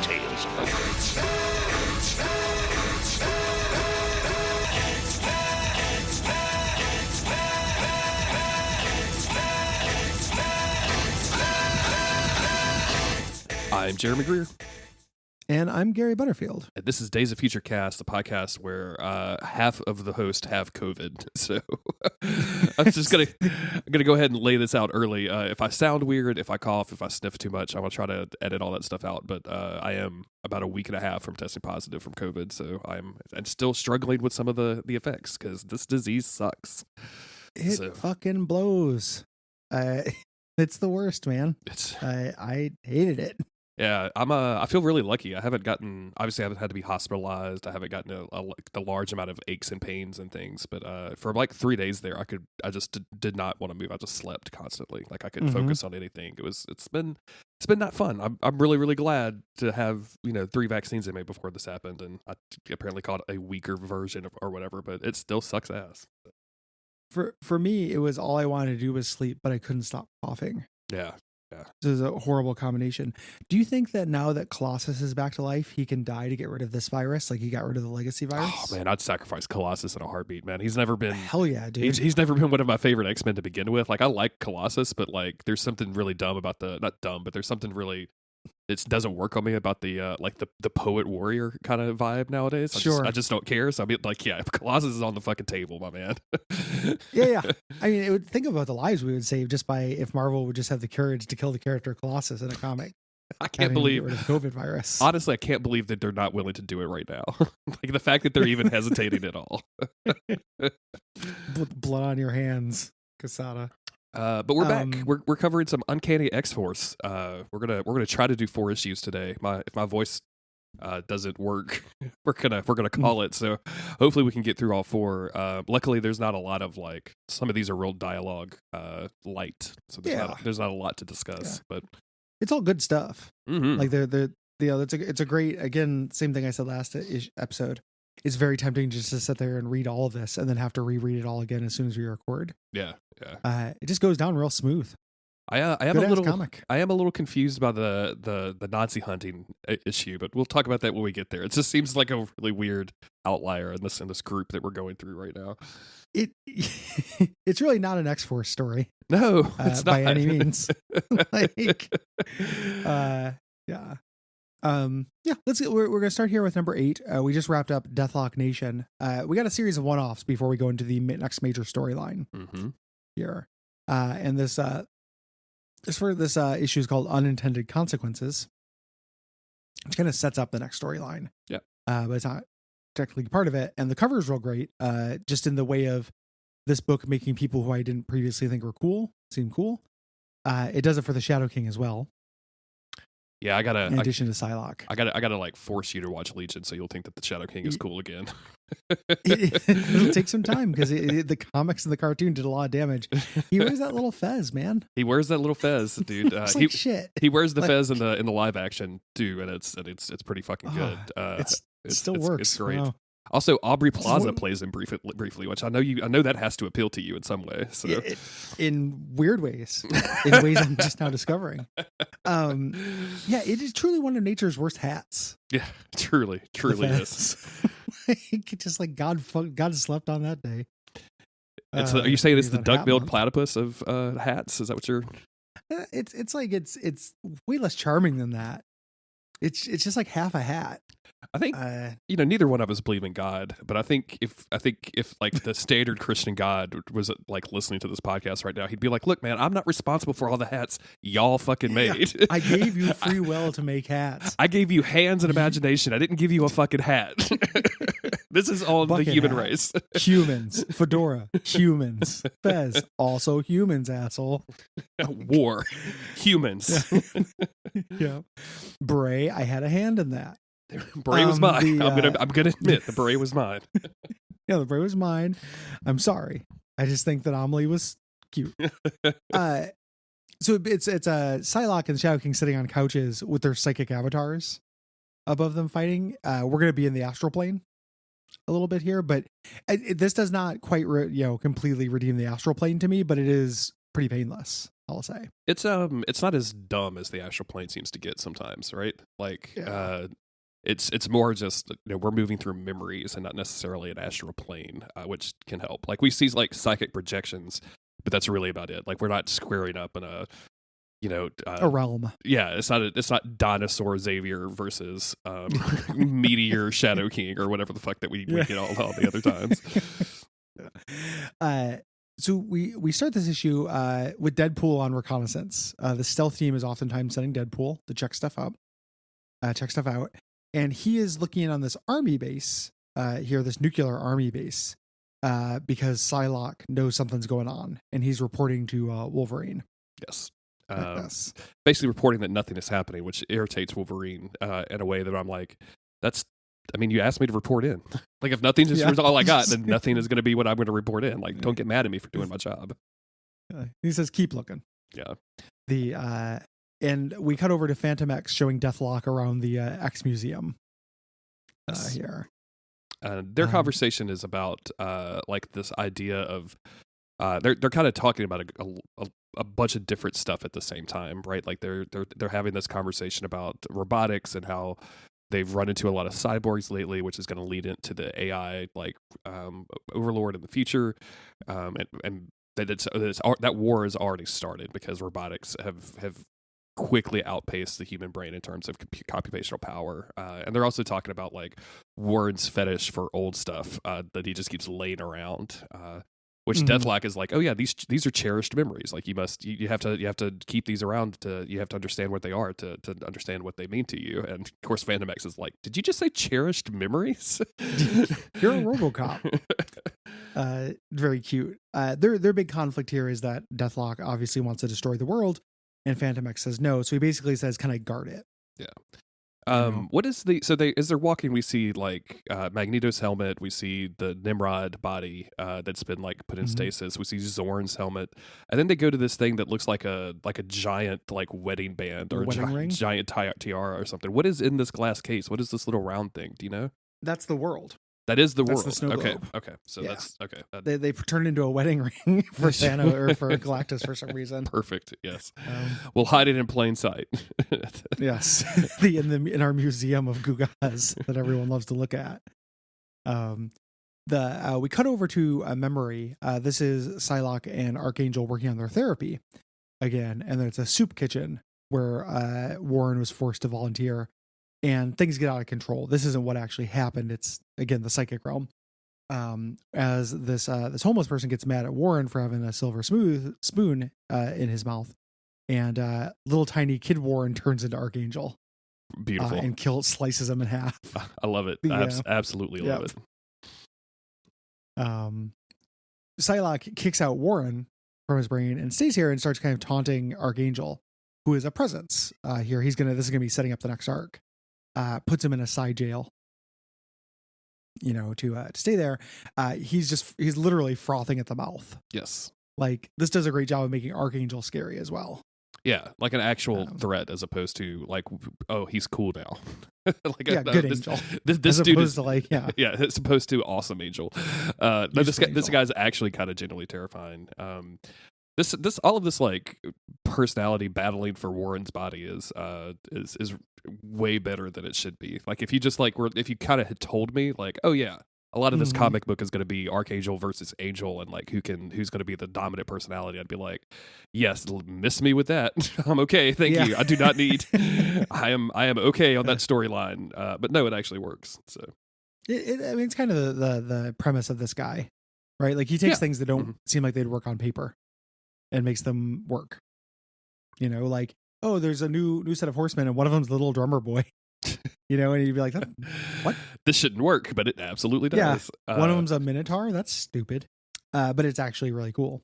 tales of I'm Jeremy Greer. And I'm Gary Butterfield. And this is Days of Future Cast, the podcast where half of the hosts have COVID. So I'm just gonna go ahead and lay this out early. If I sound weird, if I cough, if I sniff too much, I'm gonna try to edit all that stuff out. But I am about a week and a half from testing positive from COVID, so I'm still struggling with some of the effects because this disease sucks. It fucking blows. It's the worst, man. I hated it. Yeah, I feel really lucky. I haven't had to be hospitalized. I haven't gotten the large amount of aches and pains and things. But for like 3 days there, I just did not want to move. I just slept constantly. Like I couldn't focus on anything. It's been not fun. I'm really, really glad to have 3 vaccines in me before this happened, and I apparently caught a weaker version or whatever. But it still sucks ass. For me, it was all I wanted to do was sleep, but I couldn't stop coughing. Yeah. This is a horrible combination. Do you think that now that Colossus is back to life, he can die to get rid of this virus? Like he got rid of the legacy virus? Oh man, I'd sacrifice Colossus in a heartbeat, man. He's never been hell yeah, dude. He's never been one of my favorite X-Men to begin with. Like I like Colossus, but like there's something really dumb about not dumb, but there's something really it doesn't work on me about the the poet warrior kind of vibe nowadays. I just don't care. So I mean, like, yeah, if Colossus is on the fucking table, my man. yeah. I mean, it would think about the lives we would save just by if Marvel would just have the courage to kill the character Colossus in a comic. I can't believe get rid of the COVID virus. Honestly, I can't believe that they're not willing to do it right now. Like the fact that they're even hesitating at all. Blood on your hands, Casada. But we're back. We're covering some Uncanny X-Force. We're gonna try to do 4 issues today. If my voice doesn't work, we're gonna call it. So hopefully we can get through all 4. Luckily, there's not a lot of like some of these are real dialogue light, so there's not a lot to discuss. But it's all good stuff. Mm-hmm. Like it's a great, again, same thing I said last episode. It's very tempting just to sit there and read all of this and then have to reread it all again as soon as we record. Yeah. It just goes down real smooth. I am a little confused by the Nazi hunting issue, but we'll talk about that when we get there. It just seems like a really weird outlier in this group that we're going through right now. It's really not an X-Force story. No, it's not by any means. We're gonna start here with number 8. We just wrapped up Deathlock Nation. We got a series of one-offs before we go into the next major storyline here. And this issue is called Unintended Consequences, which kind of sets up the next storyline. Yeah. But it's not technically part of it. And the cover is real great, just in the way of this book making people who I didn't previously think were cool seem cool. It does it for the Shadow King as well. Yeah, in addition to Psylocke. I gotta like force you to watch Legion so you'll think that the Shadow King is cool again. It'll take some time because the comics and the cartoon did a lot of damage. He wears that little fez, man. He wears that little fez, dude. Shit. He wears the fez in the live action too, and it's pretty fucking good. It still works. It's great. Wow. Also, Aubrey Plaza plays him briefly, which I know that has to appeal to you in some way. So, in weird ways, in ways I'm just now discovering. It is truly one of nature's worst hats. Yeah, truly is. Just like God slept on that day. Are you saying it's the duck-billed platypus of hats? Is that what you're? It's like it's way less charming than that. It's just like half a hat. I think neither one of us believe in God, but I think if like the standard Christian God was like listening to this podcast right now, he'd be like, "Look, man, I'm not responsible for all the hats y'all fucking made. I gave you free will to make hats. I gave you hands and imagination. I didn't give you a fucking hat. This is all the human race. Humans, fedora, humans, fez, also humans, asshole. War, humans. Yeah, Bray, I had a hand in that. Beret was mine. I'm gonna admit the beret was mine. Yeah, the beret was mine. I'm sorry. I just think that Amelie was cute. So it's Psylocke and Shadow King sitting on couches with their psychic avatars above them fighting. We're gonna be in the astral plane a little bit here, but this does not quite completely redeem the astral plane to me, but it is pretty painless. I'll say. It's not as dumb as the astral plane seems to get sometimes, right? Like it's more just, you know, we're moving through memories and not necessarily an astral plane, which can help. Like we see like psychic projections, but that's really about it. Like we're not squaring up in a, you know, A realm. Yeah, it's not dinosaur Xavier versus meteor Shadow King or whatever the fuck that we get all the other times. So we start this issue with Deadpool on reconnaissance. The stealth team is oftentimes sending Deadpool to check stuff out, and he is looking in on this army base here, this nuclear army base, because Psylocke knows something's going on, and he's reporting to Wolverine. Yes. Yes. Basically reporting that nothing is happening, which irritates Wolverine in a way that I'm like, you asked me to report in. Like, if nothing is all I got, then nothing is going to be what I'm going to report in. Like, don't get mad at me for doing my job. He says, keep looking. Yeah. And we cut over to Phantom X showing Deathlock around the X Museum here. Their conversation is about like this idea of they're kind of talking about a bunch of different stuff at the same time, right? Like they're having this conversation about robotics and how they've run into a lot of cyborgs lately, which is going to lead into the AI like overlord in the future, and that war has already started because robotics have quickly outpaced the human brain in terms of computational power, and they're also talking about like Warren's fetish for old stuff that he just keeps laying around. Which Deathlock is like, oh yeah, these are cherished memories. Like you have to keep these around you have to understand what they are to understand what they mean to you. And of course, Phantom X is like, did you just say cherished memories? You're a RoboCop. Very cute. Their big conflict here is that Deathlock obviously wants to destroy the world, and Phantom X says no. So he basically says, "Can I guard it?" Yeah. What is as they're walking, we see like Magneto's helmet, we see the Nimrod body that's been like put in stasis, we see Zorn's helmet, and then they go to this thing that looks like a giant like wedding band or giant tiara or something. What is in this glass case? What is this little round thing? Do you know? That's the world. That is the world. The snow globe. Okay. So that's okay. They turned into a wedding ring for Santa or for Galactus for some reason. Perfect. Yes. We'll hide it in plain sight. Yes. in our museum of Gugas that everyone loves to look at. We cut over to a memory. This is Psylocke and Archangel working on their therapy again, and then it's a soup kitchen where Warren was forced to volunteer. And things get out of control. This isn't what actually happened. It's, again, the psychic realm. As this homeless person gets mad at Warren for having a silver spoon in his mouth. And little tiny kid Warren turns into Archangel. Beautiful. And slices him in half. I love it. Absolutely love it. Psylocke kicks out Warren from his brain and stays here and starts kind of taunting Archangel, who is a presence here. This is gonna be setting up the next arc. Puts him in a side jail, to stay there. He's literally frothing at the mouth. Yes. Like, this does a great job of making Archangel scary as well. Yeah, like an actual threat as opposed to like, oh, he's cool now. Like good angel. This dude is like, yeah, as opposed to awesome angel. This guy's actually kind of genuinely terrifying. This all of this like personality battling for Warren's body is way better than it should be. Like if you just like if you kind of had told me like, oh yeah, a lot of this comic book is going to be Archangel versus Angel and like who's going to be the dominant personality, I'd be like, yes, miss me with that. I'm okay, thank you. I do not need. I am okay on that storyline. But no, it actually works. So it's kind of the premise of this guy, right? Like he takes things that don't seem like they'd work on paper and makes them work. Like, oh, there's a new set of horsemen and one of them's the little drummer boy. And you'd be like, what? This shouldn't work, but it absolutely does. Yeah. One of them's a Minotaur. That's stupid. But it's actually really cool.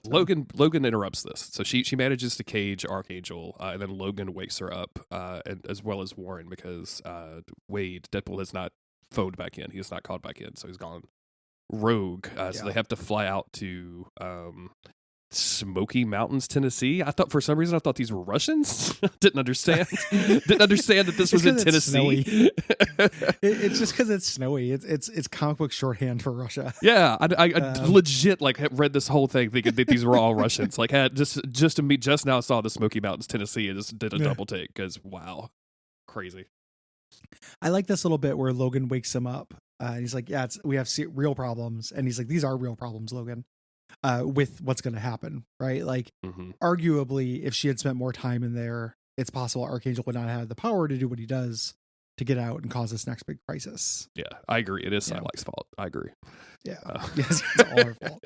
Logan interrupts this. So she manages to cage Archangel, and then Logan wakes her up, and as well as Warren, because Deadpool has not phoned back in. He has not called back in, so he's gone rogue. So they have to fly out to Smoky Mountains, Tennessee. I thought for some reason these were Russians. Didn't understand. Didn't understand that this was in Tennessee. It's just because it's snowy. It's comic book shorthand for Russia. Yeah, I legit like read this whole thing thinking that these were all Russians. Like had just to me just now saw the Smoky Mountains, Tennessee, and just did a double take because wow, crazy. I like this little bit where Logan wakes him up. He's like, "Yeah, we have real problems," and he's like, "These are real problems, Logan." With what's going to happen, right? Like, arguably, if she had spent more time in there, it's possible Archangel would not have the power to do what he does to get out and cause this next big crisis. Yeah, I agree. It is Psylocke's fault. I agree. Yeah, yes, it's all her fault.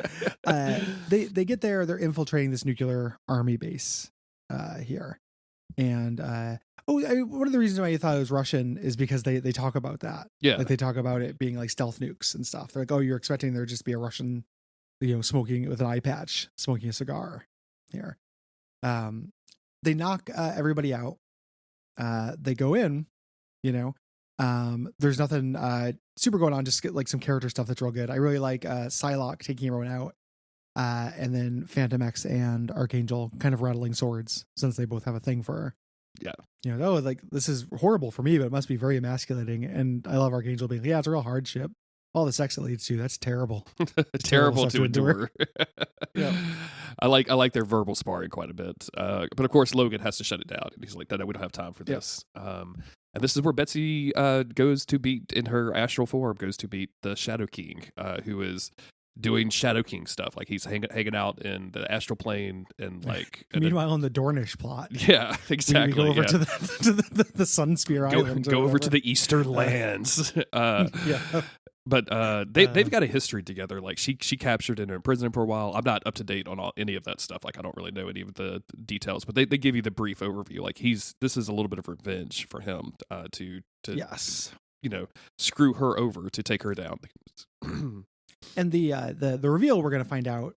They get there. They're infiltrating this nuclear army base here, and one of the reasons why you thought it was Russian is because they talk about that. Yeah, like they talk about it being like stealth nukes and stuff. They're like, oh, you're expecting there to just be a Russian, smoking with an eye patch, smoking a cigar here. They knock everybody out. They go in, there's nothing super going on, just get like some character stuff that's real good. I really like Psylocke taking everyone out, and then Phantom X and Archangel kind of rattling swords since they both have a thing for her. Yeah. Like this is horrible for me, but it must be very emasculating. And I love Archangel being like, yeah, it's a real hardship. All the sex it leads to, that's terrible. Terrible to endure. Yeah. I like their verbal sparring quite a bit. But of course Logan has to shut it down. And he's like, no, we don't have time for this. And this is where Betsy goes to beat, in her astral form, goes to beat the Shadow King, who is doing Shadow King stuff. Like he's hanging out in the astral plane and like meanwhile in the Dornish plot. Yeah, exactly. We go over to the Sun Spear Island. Go over to the Eastern lands. Yeah. But they've got a history together. Like she captured and imprisoned him for a while. I'm not up to date on any of that stuff. Like I don't really know any of the details. But they give you the brief overview. Like this is a little bit of revenge for him to yes, screw her over to take her down. And the reveal we're going to find out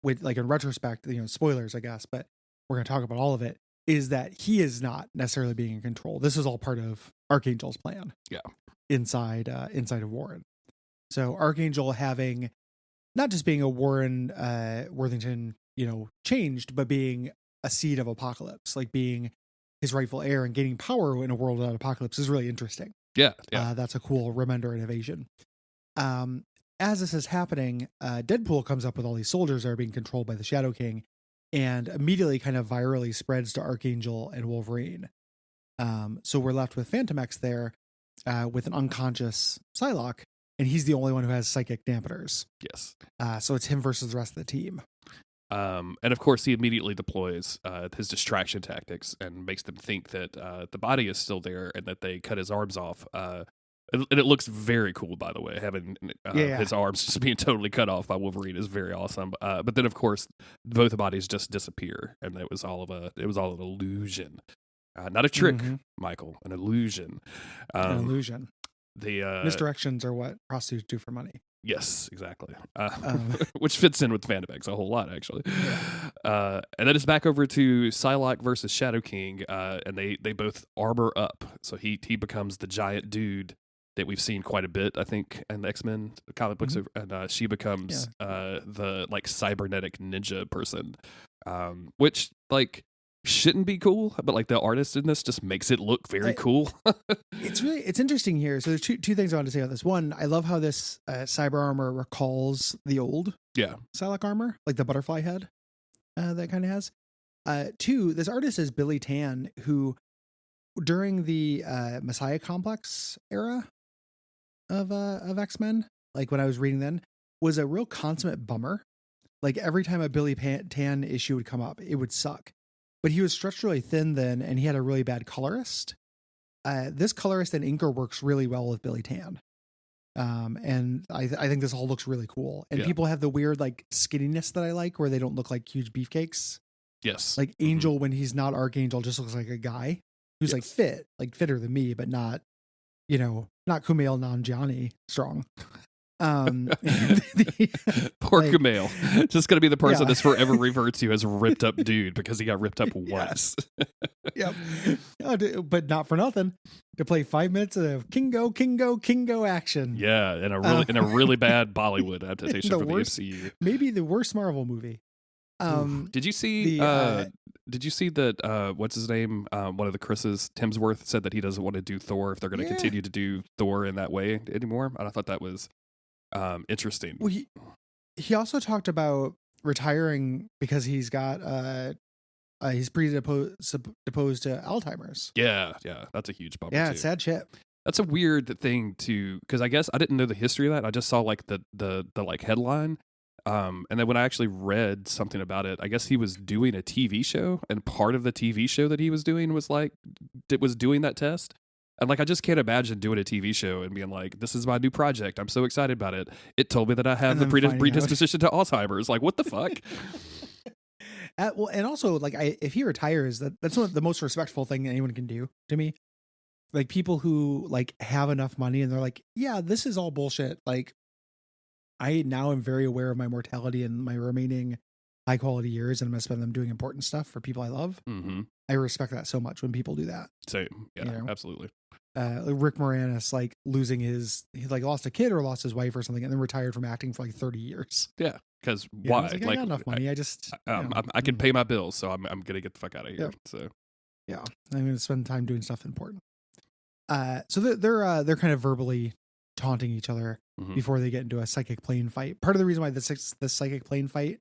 with like in retrospect, spoilers I guess, but we're going to talk about all of it, is that he is not necessarily being in control. This is all part of Archangel's plan. Yeah, inside of Warren. So Archangel having not just being a Warren Worthington, changed, but being a seed of apocalypse, like being his rightful heir and gaining power in a world without apocalypse is really interesting. Yeah. That's a cool remender innovation. As this is happening, Deadpool comes up with all these soldiers that are being controlled by the Shadow King and immediately kind of virally spreads to Archangel and Wolverine. So we're left with Phantom X there with an unconscious Psylocke, and he's the only one who has psychic dampeners. Yes. So it's him versus the rest of the team. And of course, he immediately deploys his distraction tactics and makes them think that the body is still there and that they cut his arms off. And it looks very cool, by the way. Having his arms just being totally cut off by Wolverine is very awesome. But then, of course, both bodies just disappear, and it was all an illusion, not a trick, Michael. An illusion. An illusion. The misdirections are what prostitutes do for money. Yes, exactly. Which fits in with Phantom X a whole lot, actually. Yeah. And then it's back over to Psylocke versus Shadow King, and they both armor up. So he becomes the giant dude that we've seen quite a bit, I think, in the X-Men comic books, and she becomes the like cybernetic ninja person, which like shouldn't be cool, but like the artist in this just makes it look very cool. It's interesting here. So there's two things I want to say about this. One, I love how this cyber armor recalls the old Psylocke armor, like the butterfly head that kind of has. Two, this artist is Billy Tan, who during the Messiah Complex era of X-Men, like when I was reading then, was a real consummate bummer. Like every time a Billy Tan issue would come up, it would suck. But he was stretched really thin then, and he had a really bad colorist. This colorist and inker works really well with Billy Tan. And I think this all looks really cool. And people have the weird like skinniness that I like, where they don't look like huge beefcakes. Yes. Like Angel, when he's not Archangel, just looks like a guy who's like fitter than me, but not, not Kumail Nanjiani strong. Poor Kumail. Just gonna be the person that's forever referred to as ripped up dude because he got ripped up once. Yep. But not for nothing. To play 5 minutes of Kingo action. Yeah, in a really bad Bollywood adaptation from the MCU. Maybe the worst Marvel movie. Did you see? Did you see that? What's his name? One of the Chris's, Hemsworth, said that he doesn't want to do Thor if they're going to continue to do Thor in that way anymore. And I thought that was interesting. Well, he also talked about retiring because he's got he's predisposed to Alzheimer's. Yeah, that's a huge bummer. Yeah, too. it's sad shit. That's a weird thing because I guess I didn't know the history of that. I just saw like the like headline. And then when I actually read something about it, I guess he was doing a TV show, and part of the TV show that he was doing was like it was doing that test. And like I just can't imagine doing a TV show and being like, "This is my new project. I'm so excited about it. It told me that I have the predisposition to Alzheimer's." Like, what the fuck? Well, and also like if he retires, that's one of the most respectful thing anyone can do to me. Like people who like have enough money and they're like, "Yeah, this is all bullshit." Like I now am very aware of my mortality and my remaining high quality years, and I'm going to spend them doing important stuff for people I love. Mm-hmm. I respect that so much when people do that. Same. Yeah, absolutely. Rick Moranis, like he like lost a kid or lost his wife or something, and then retired from acting for like 30 years. Yeah. Because why? Like, I got enough money. I can pay my bills, so I'm going to get the fuck out of here. So yeah, I'm going to spend time doing stuff important. So they're kind of verbally taunting each other before they get into a psychic plane fight. Part of the reason why this psychic plane fight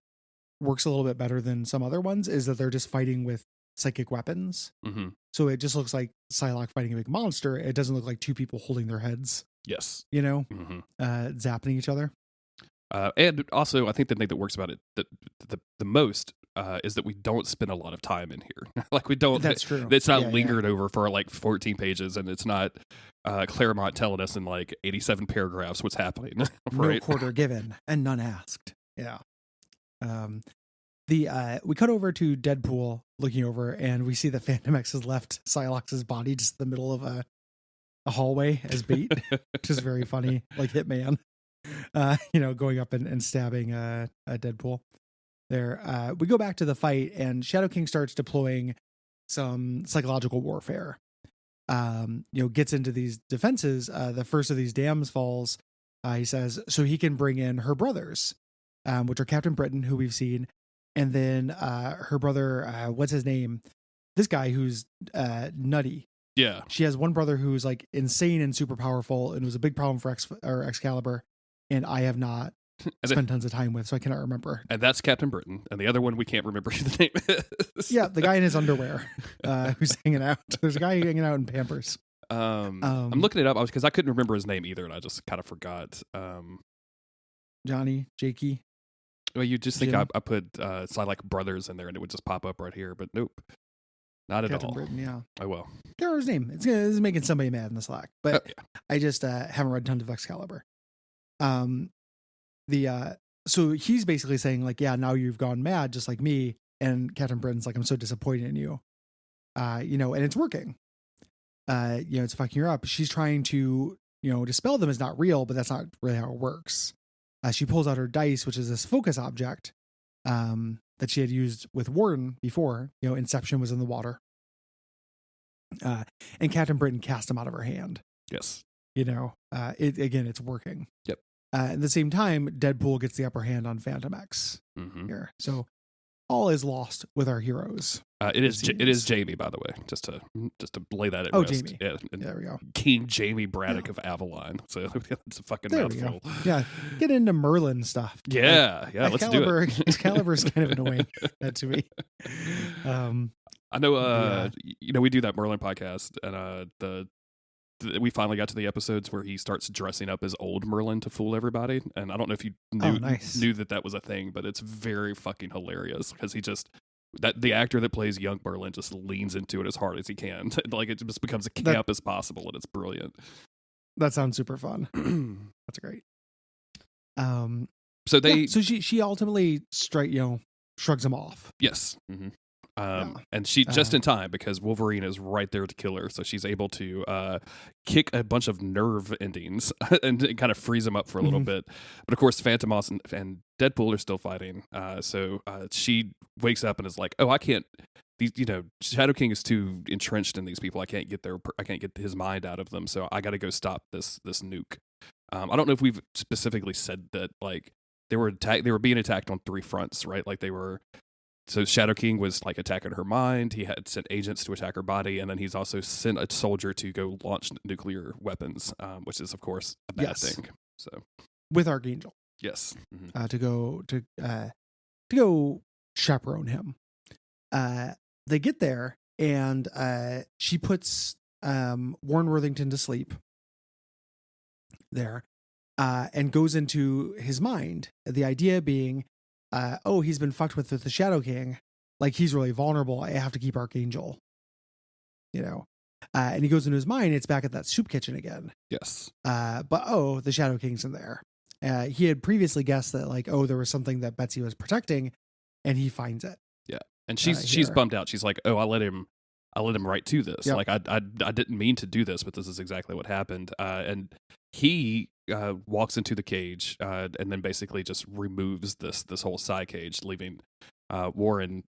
works a little bit better than some other ones is that they're just fighting with psychic weapons. Mm-hmm. So it just looks like Psylocke fighting a big monster. It doesn't look like two people holding their heads. Yes. Zapping each other. And also, I think the thing that works about it the most is that we don't spend a lot of time in here. Like we don't. That's true. It's not lingered over for like 14 pages, and it's not Claremont telling us in like 87 paragraphs what's happening. Right? No quarter given and none asked. Yeah. We cut over to Deadpool looking over, and we see that Phantom X has left Psylocke's body just in the middle of a hallway as bait, which is very funny, like Hitman. Going up and stabbing Deadpool. There, we go back to the fight, and Shadow King starts deploying some psychological warfare. Gets into these defenses. The first of these dams falls. He says so he can bring in her brothers, which are Captain Britain, who we've seen, and then her brother. What's his name? This guy who's nutty. Yeah, she has one brother who's like insane and super powerful, and it was a big problem for Excalibur. And I have not spent tons of time with, so I cannot remember. And that's Captain Britain. And the other one, we can't remember who the name is. Yeah, the guy in his underwear who's hanging out. There's a guy hanging out in Pampers. I'm looking it up because I couldn't remember his name either, and I just kind of forgot. Johnny, Jakey. Well, you just think I put Psylocke Brothers in there, and it would just pop up right here, but nope. Not at Captain all. Britain, yeah. Oh, well. Can't remember his name. It's making somebody mad in the Slack. But I just haven't read tons of Excalibur. So he's basically saying like, yeah, now you've gone mad just like me. And Captain Britain's like, I'm so disappointed in you. And it's working. It's fucking her up. She's trying to, dispel them as not real, but that's not really how it works. She pulls out her dice, which is this focus object that she had used with Warden before. Inception was in the water. And Captain Britain cast him out of her hand. Yes. It's working. Yep. At the same time, Deadpool gets the upper hand on Phantom X here. So all is lost with our heroes. It is Jamie, by the way, just to lay that at rest. Jamie. Yeah, there we go. King Jamie Braddock of Avalon. So it's a fucking mouthful. Yeah, get into Merlin stuff. Yeah, let's do it. Excalibur's kind of annoying to me. I know. We do that Merlin podcast, and we finally got to the episodes where he starts dressing up as old Merlin to fool everybody. And I don't know if you knew that was a thing, but it's very fucking hilarious because the actor that plays young Merlin just leans into it as hard as he can. Like it just becomes as camp as possible, and it's brilliant. That sounds super fun. That's great. So she ultimately shrugs him off. Yes. Mm-hmm. And she just in time because Wolverine is right there to kill her, so she's able to kick a bunch of nerve endings and kind of freeze them up for a little bit. But of course, Phantom and Deadpool are still fighting. So she wakes up and is like, "Oh, I can't. These, Shadow King is too entrenched in these people. I can't get his mind out of them. So I got to go stop this nuke." I don't know if we've specifically said that like they were being attacked on three fronts, right? Like they were. so Shadow King was like attacking her mind. He had sent agents to attack her body, and then he's also sent a soldier to go launch nuclear weapons, which is of course a bad thing. So with Archangel, yes, to go chaperone him. They get there, and she puts Warren Worthington to sleep there, and goes into his mind. The idea being, he's been fucked with the Shadow King. Like, he's really vulnerable. I have to keep Archangel. And he goes into his mind. It's back at that soup kitchen again. Yes. But the Shadow King's in there. He had previously guessed that there was something that Betsy was protecting, and he finds it. Yeah, and she's bummed out. She's like, I let him right to this. Yep. Like I didn't mean to do this, but this is exactly what happened. And he walks into the cage and then basically just removes this whole side cage, leaving Warren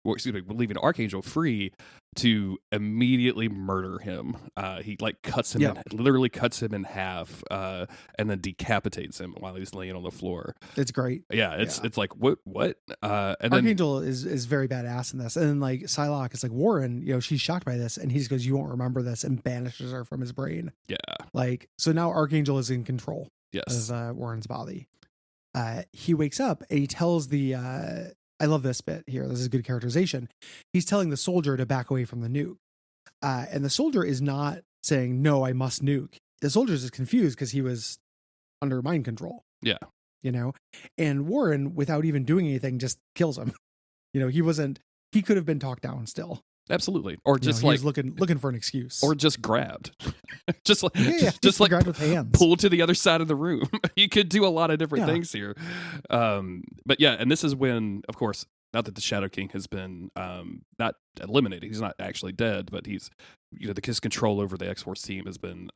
leaving Archangel free to immediately murder him. He literally cuts him in half, and then decapitates him while he's laying on the floor. It's great. Yeah, it's like what? And Archangel is very badass in this, and then like Psylocke is like, Warren, she's shocked by this, and he just goes, "You won't remember this," and banishes her from his brain. Yeah, so now Archangel is in control. Yes, of Warren's body. He wakes up and he tells the. I love this bit here. This is good characterization. He's telling the soldier to back away from the nuke. And the soldier is not saying, no, I must nuke. The soldier is confused because he was under mind control. Yeah. And Warren, without even doing anything, just kills him. He could have been talked down still. Absolutely. Or just he was looking for an excuse. Or just grabbed. just grabbed with hands. Pull to the other side of the room. You could do a lot of different things here. But yeah, and this is when, of course, not that the Shadow King has been not eliminated. He's not actually dead, but he's, his control over the X-Force team has been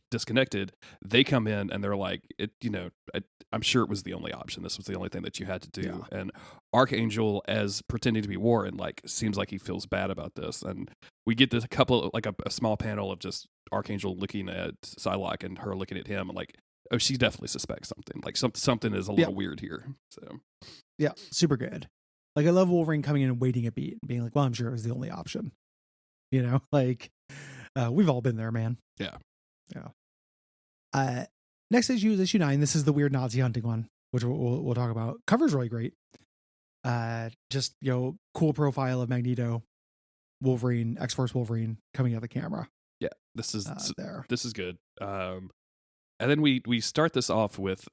disconnected. They come in and they're like, I'm sure it was the only option. This was the only thing that you had to do. Yeah. And Archangel, as pretending to be Warren, seems like he feels bad about this. And we get this a small panel of just Archangel looking at Psylocke and her looking at him, and like, oh, she definitely suspects something. Like something is a little weird here. So yeah, super good. Like, I love Wolverine coming in and waiting a beat and being like, well, I'm sure it was the only option. We've all been there, man. Yeah. Yeah. Next issue is issue 9. This is the weird Nazi hunting one, which we'll talk about. Cover's really great. Just cool profile of Magneto, Wolverine, X-Force Wolverine coming out of the camera. Yeah, this is there. This is good. And then we start this off with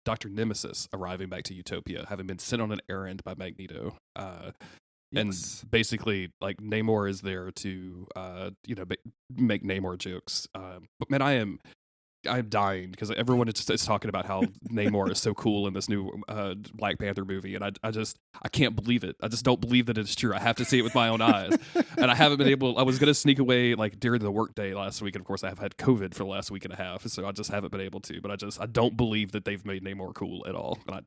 Dr. Nemesis arriving back to Utopia, having been sent on an errand by Magneto. And basically, like, Namor is there to, make Namor jokes. But man, I'm dying because everyone is talking about how Namor is so cool in this new Black Panther movie, and I can't believe it. I just don't believe that it's true. I have to see it with my own eyes, and I haven't been able. I was gonna sneak away during the workday last week, and of course I have had COVID for the last week and a half, so I just haven't been able to. But I don't believe that they've made Namor cool at all. And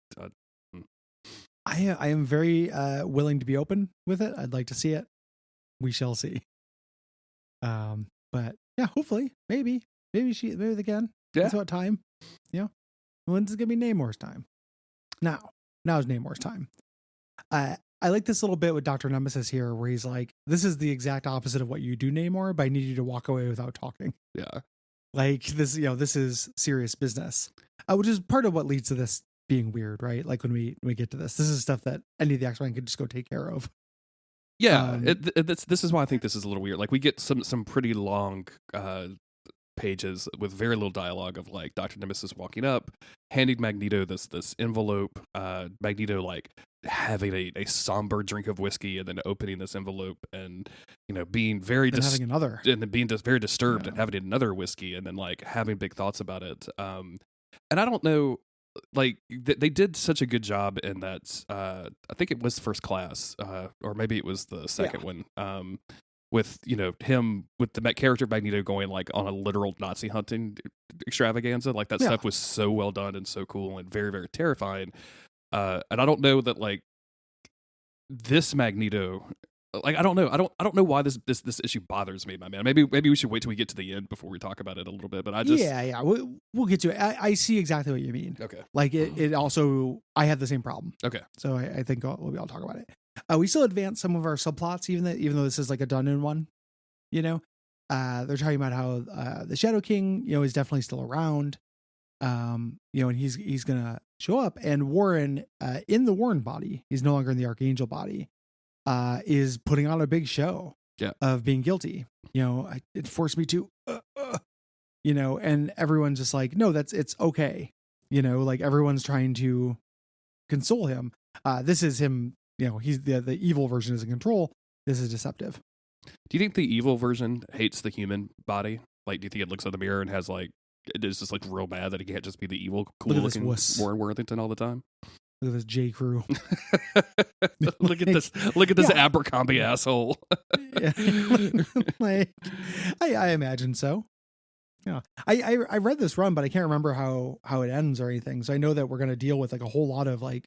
I am very willing to be open with it. I'd like to see it. We shall see. But yeah, hopefully, maybe they can. Yeah. That's what time. When's it gonna be Namor's time? Now is Namor's time. I like this little bit with Dr. Nemesis here, where he's like, "This is the exact opposite of what you do, Namor, but I need you to walk away without talking." Yeah. Like this, this is serious business, which is part of what leads to this being weird, right? Like when we get to this is stuff that any of the X-Men could just go take care of. Yeah, this is why I think this is a little weird. Like, we get some pretty long pages with very little dialogue of like Dr. Nemesis walking up, handing Magneto this envelope. Magneto like having a somber drink of whiskey and then opening this envelope and being very having another, and then being just very disturbed and having another whiskey and then like having big thoughts about it. And I don't know. Like they did such a good job in that. I think it was First Class, or maybe it was the second one. With him with the character Magneto going like on a literal Nazi hunting extravaganza. Like that stuff was so well done and so cool and very, very terrifying. And I don't know that like this Magneto, like I don't know. I don't know why this issue bothers me, my man. Maybe we should wait till we get to the end before we talk about it a little bit. But I just yeah, we'll get to it. I see exactly what you mean. okay. Like it also, I have the same problem. Okay. So I think we'll talk about it. We still advance some of our subplots, even though this is like a done in one. You know, they're talking about how the Shadow King, is definitely still around. And he's gonna show up, and Warren, in the Warren body, he's no longer in the Archangel body, is putting on a big show of being guilty. It forced me to, and everyone's just like, no, it's okay. Like everyone's trying to console him. This is him, he's the evil version is in control. This is deceptive. Do you think the evil version hates the human body? Like, do you think it looks in the mirror and has like, it is just like real mad that he can't just be the evil, cool looking Warren Worthington all the time? Look at this J. Crew. Look at this Abercrombie asshole. Yeah. Like, I imagine so. Yeah, I read this run, but I can't remember how it ends or anything. So I know that we're gonna deal with like a whole lot of like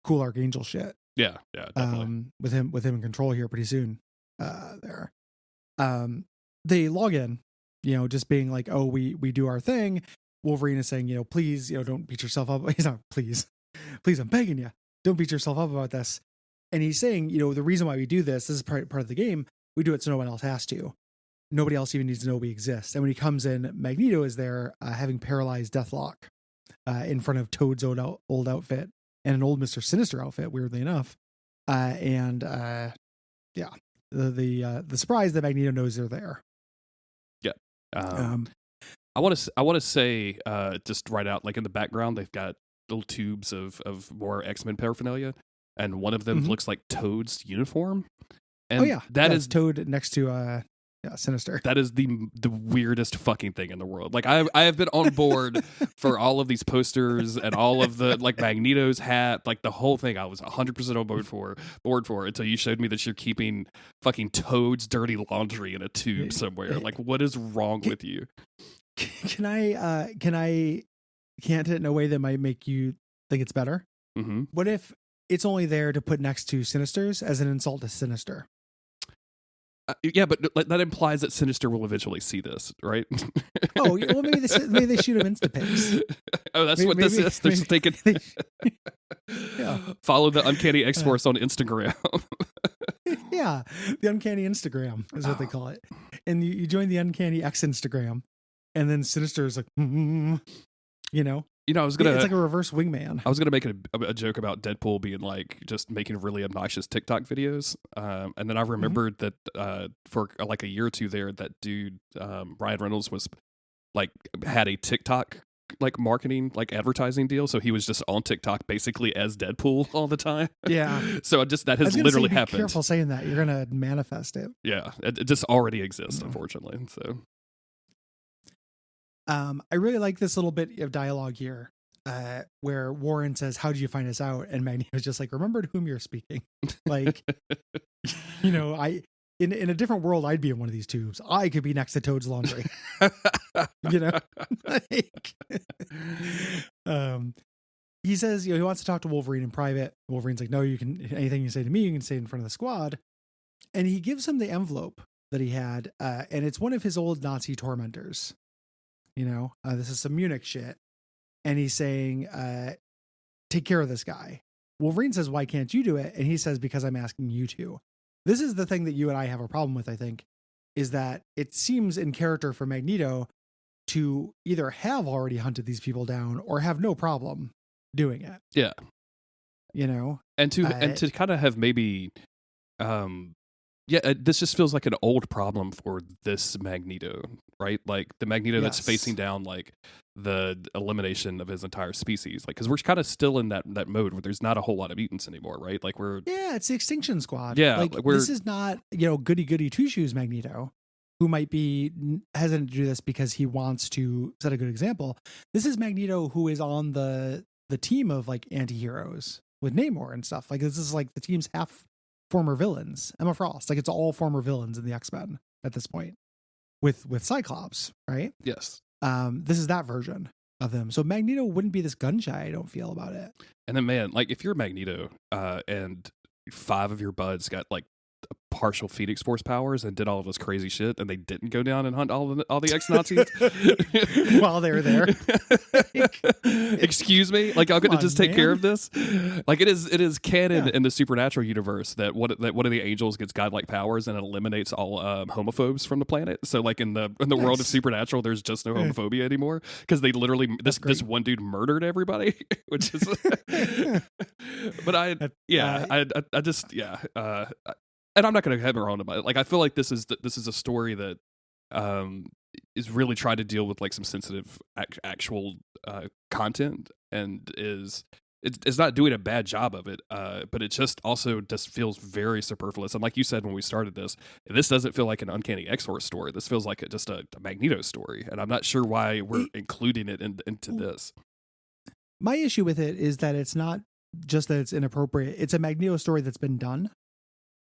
cool Archangel shit. Yeah, definitely. With him in control here pretty soon. There, they log in, just being like, oh, we do our thing. Wolverine is saying, please, don't beat yourself up. He's not, please, I'm begging you, don't beat yourself up about this. And he's saying, the reason why we do this is part of the game. We do it so no one else has to. Nobody else even needs to know we exist. And when he comes in, Magneto is there, having paralyzed Deathlock, in front of Toad's old outfit and an old Mr. Sinister outfit, weirdly enough. The surprise that Magneto knows they're there. Yeah. I want to say, just right out, like in the background, they've got little tubes of more X-Men paraphernalia, and one of them looks like Toad's uniform. And that is Toad next to Sinister. That is the weirdest fucking thing in the world. Like I have been on board for all of these posters and all of the like Magneto's hat, like the whole thing. I was 100% on board for until you showed me that you're keeping fucking Toad's dirty laundry in a tube somewhere. Like, what is wrong with you? Can I cant it in a way that might make you think it's better? Mm-hmm. What if it's only there to put next to Sinister's as an insult to Sinister? Yeah, but that implies that Sinister will eventually see this, right? Oh, well, maybe they shoot him Instapace. Oh, that's what this is. They're just thinking. Follow the Uncanny X-Force on Instagram. Yeah, the Uncanny Instagram is what they call it. And you join the Uncanny X Instagram, and then Sinister is like, I was gonna. It's like a reverse wingman. I was gonna make a joke about Deadpool being like just making really obnoxious TikTok videos, and then I remembered that for like a year or two there, that dude Ryan Reynolds was like had a TikTok like marketing like advertising deal, so he was just on TikTok basically as Deadpool all the time. Yeah. So that has literally happened. Be careful saying that. You're gonna manifest it. Yeah, it just already exists, unfortunately. So. I really like this little bit of dialogue here, where Warren says, "How did you find us out?" And Magneto's just like, "Remember to whom you're speaking." Like, I in a different world, I'd be in one of these tubes. I could be next to Toad's laundry. He says, he wants to talk to Wolverine in private. Wolverine's like, "No, you can. Anything you say to me, you can say in front of the squad." And he gives him the envelope that he had, and it's one of his old Nazi tormentors. This is some Munich shit. And he's saying, take care of this guy. Wolverine says, why can't you do it? And he says, because I'm asking you to. This is the thing that you and I have a problem with, I think, is that it seems in character for Magneto to either have already hunted these people down or have no problem doing it. Yeah. And to kind of have maybe, this just feels like an old problem for this Magneto, right? Like the Magneto that's facing down like the elimination of his entire species. Like, because we're kind of still in that mode where there's not a whole lot of mutants anymore, right? Like it's the Extinction Squad. Yeah, like this is not goody two shoes Magneto, who might be hesitant to do this because he wants to set a good example. This is Magneto who is on the team of like anti-heroes with Namor and stuff. Like this is like the team's half former villains. Emma Frost, like it's all former villains in the X-Men at this point, with Cyclops, right? Yes. This is that version of them. So Magneto wouldn't be this gun shy, I don't feel, about it. And then, man, like if you're Magneto, and 5 of your buds got like partial Phoenix Force powers and did all of this crazy shit, and they didn't go down and hunt all the ex-Nazis while they were there. Excuse me, like I'm gonna just take care of this. Like it is canon in the supernatural universe that one of the angels gets godlike powers and it eliminates all homophobes from the planet. So like in the world of supernatural, there's just no homophobia anymore because they literally this one dude murdered everybody, which is. But and I'm not going to hammer on about it. Like I feel like this is a story that is really trying to deal with like some sensitive actual content and it's not doing a bad job of it, but it just also just feels very superfluous. And like you said when we started this doesn't feel like an Uncanny X-Force story. This feels like just a Magneto story, and I'm not sure why we're including it into this. My issue with it is that it's not just that it's inappropriate. It's a Magneto story that's been done.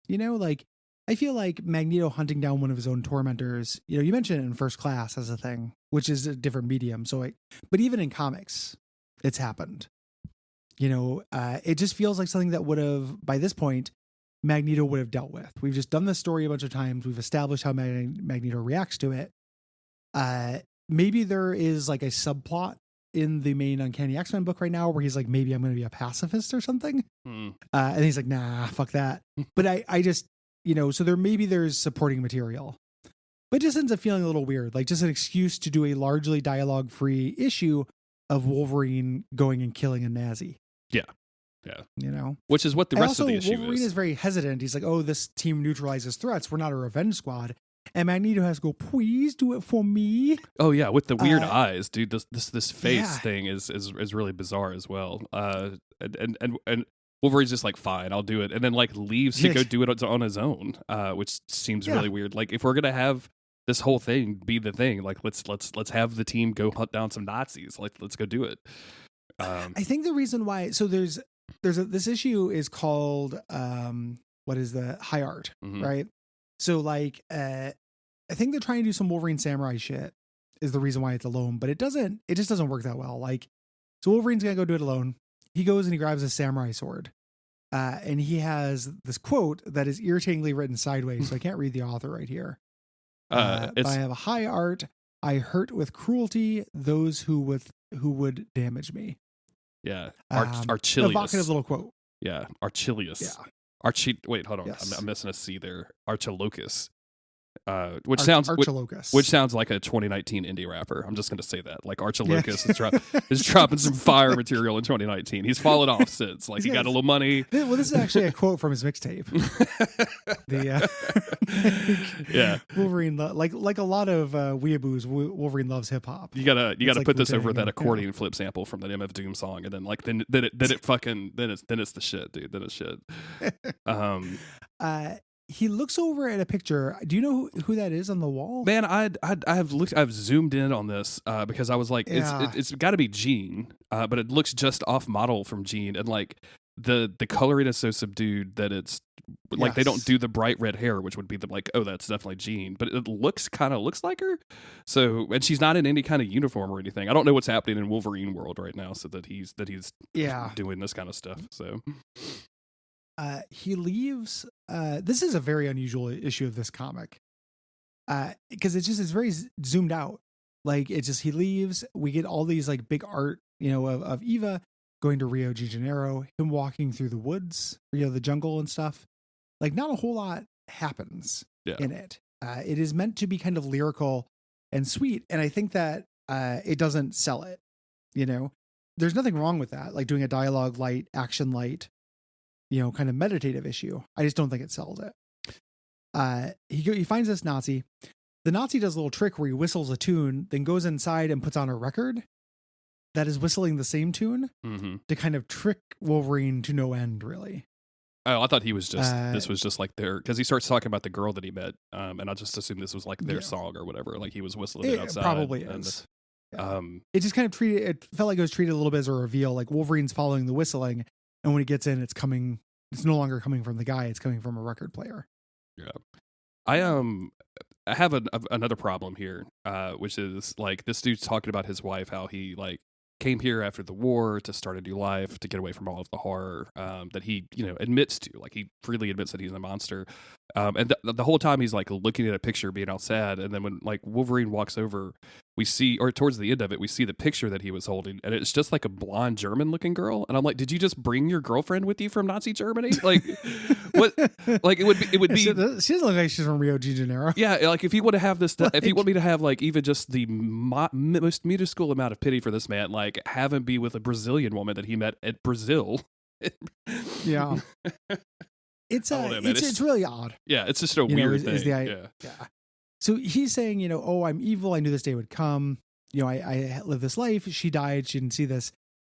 You know, like I feel like Magneto hunting down one of his own tormentors, you know, you mentioned it in First Class as a thing, which is a different medium. So but even in comics, it's happened. You know, it just feels like something that would have, by this point, Magneto would have dealt with. We've just done this story a bunch of times. We've established how Magneto reacts to it. Maybe there is like a subplot in the main Uncanny X-Men book right now where he's like, maybe I'm going to be a pacifist or something. And he's like, nah, fuck that. But I just, you know, so there's supporting material, but it just ends up feeling a little weird. Like just an excuse to do a largely dialogue-free issue of Wolverine going and killing a Nazi. Yeah. Yeah. You know, which is what the rest of the issue Wolverine is very hesitant. He's like, oh, this team neutralizes threats. We're not a revenge squad. And Magneto has to go, please do it for me. Oh yeah, with the weird eyes, dude. This face thing is really bizarre as well. And Wolverine's just like, fine, I'll do it, and then like leaves to go do it on his own, which seems really weird. Like if we're gonna have this whole thing be the thing, like let's have the team go hunt down some Nazis. Like let's go do it. I think the reason why, so this issue is called what is the High Art, right? So like I think they're trying to do some Wolverine Samurai shit is the reason why it's alone, but it just doesn't work that well. Like, so Wolverine's gonna go do it alone. He goes and he grabs his samurai sword. And he has this quote that is irritatingly written sideways, so I can't read the author right here. I have a high art. I hurt with cruelty those who would damage me. Yeah, Archilius. Evocative little quote. Yeah, Archilius. Yeah. Wait, hold on. Yes. I'm missing a C there. Archilocus. Which sounds like a 2019 indie rapper. I'm just going to say that. Like Archilocus is dropping some fire material in 2019. He's fallen off since. Like he got a little money. Well, this is actually a quote from his mixtape. Wolverine, like a lot of weeaboos, Wolverine loves hip hop. You gotta like put this over that accordion flip sample from that MF Doom song, and then like then it's the shit, dude. Then it's shit. He looks over at a picture. Do you know who that is on the wall? Man, I've zoomed in on this because I was like, it's got to be Jean, but it looks just off model from Jean, and like the coloring is so subdued that it's like they don't do the bright red hair, which would be the like, oh, that's definitely Jean, but it looks like her. So, and she's not in any kind of uniform or anything. I don't know what's happening in Wolverine world right now, so that he's doing this kind of stuff. So. He leaves. This is a very unusual issue of this comic because it's very zoomed out. Like it's just he leaves. We get all these like big art, you know, of Eva going to Rio de Janeiro, him walking through the woods, you know, the jungle and stuff. Like not a whole lot happens in it. It is meant to be kind of lyrical and sweet, and I think that it doesn't sell it. You know, there's nothing wrong with that. Like doing a dialogue light, action light, you know, kind of meditative issue. I just don't think it sells it. He finds this Nazi. The Nazi does a little trick where he whistles a tune, then goes inside and puts on a record that is whistling the same tune to kind of trick Wolverine to no end, really. Oh, I thought he was just, this was just like because he starts talking about the girl that he met, and I just assumed this was like their song or whatever, like he was whistling it outside. It probably is. It just kind of it felt like it was treated a little bit as a reveal, like Wolverine's following the whistling, and when he gets in, it's no longer coming from the guy, it's coming from a record player. Yeah. I have another problem here, which is like this dude's talking about his wife, how he like came here after the war to start a new life, to get away from all of the horror that he, you know, admits to. Like he freely admits that he's a monster. And the whole time he's like looking at a picture, being all sad. And then when like Wolverine walks over, we see, or towards the end of it, we see the picture that he was holding, and it's just like a blonde German-looking girl. And I'm like, did you just bring your girlfriend with you from Nazi Germany? Like, what? Like it would be. She doesn't look like she's from Rio de Janeiro. Yeah, like if you want to have this, if you want me to have like even just the most minuscule amount of pity for this man, like have him be with a Brazilian woman that he met at Brazil. Yeah. It's really odd. Yeah, it's just a weird thing. Yeah. So he's saying, oh, I'm evil. I knew this day would come. I lived this life. She died. She didn't see this.